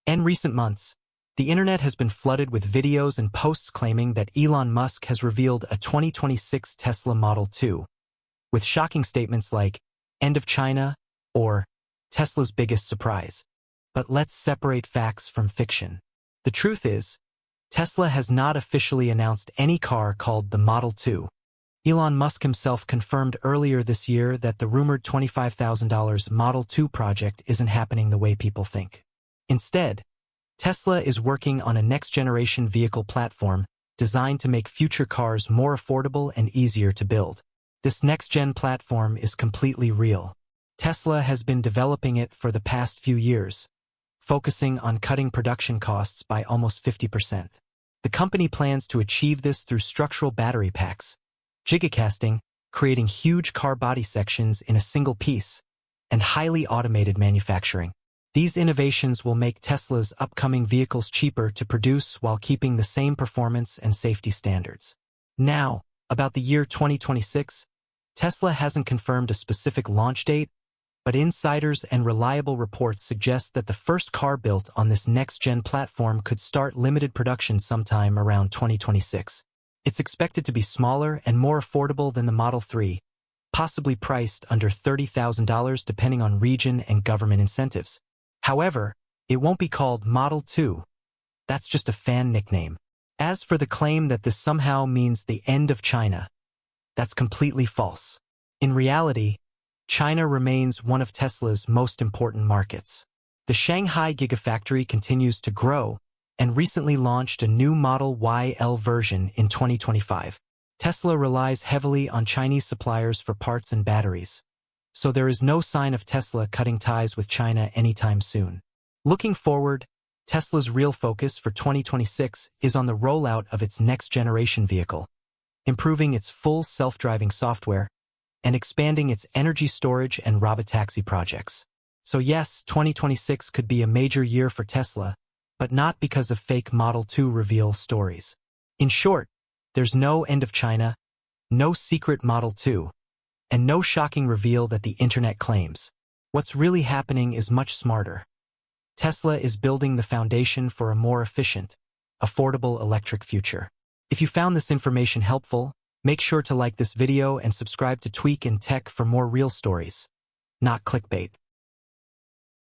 In recent months, the internet has been flooded with videos and posts claiming that Elon Musk has revealed a 2026 Tesla Model 2, with shocking statements like, "End of China," or "Tesla's biggest surprise." But let's separate facts from fiction. The truth is, Tesla has not officially announced any car called the Model 2. Elon Musk himself confirmed earlier this year that the rumored $25,000 Model 2 project isn't happening the way people think. Instead, Tesla is working on a next-generation vehicle platform designed to make future cars more affordable and easier to build. This next-gen platform is completely real. Tesla has been developing it for the past few years, focusing on cutting production costs by almost 50%. The company plans to achieve this through structural battery packs, gigacasting, creating huge car body sections in a single piece, and highly automated manufacturing. These innovations will make Tesla's upcoming vehicles cheaper to produce while keeping the same performance and safety standards. Now, about the year 2026, Tesla hasn't confirmed a specific launch date, but insiders and reliable reports suggest that the first car built on this next-gen platform could start limited production sometime around 2026. It's expected to be smaller and more affordable than the Model 3, possibly priced under $30,000 depending on region and government incentives. However, it won't be called Model 2. That's just a fan nickname. As for the claim that this somehow means the end of China, that's completely false. In reality, China remains one of Tesla's most important markets. The Shanghai Gigafactory continues to grow and recently launched a new Model YL version in 2025. Tesla relies heavily on Chinese suppliers for parts and batteries, so there is no sign of Tesla cutting ties with China anytime soon. Looking forward, Tesla's real focus for 2026 is on the rollout of its next-generation vehicle, improving its full self-driving software, and expanding its energy storage and robotaxi projects. So yes, 2026 could be a major year for Tesla, but not because of fake Model 2 reveal stories. In short, there's no end of China, no secret Model 2, and no shocking reveal that the internet claims. What's really happening is much smarter. Tesla is building the foundation for a more efficient, affordable electric future. If you found this information helpful, make sure to like this video and subscribe to Tweak and Tech for more real stories, not clickbait.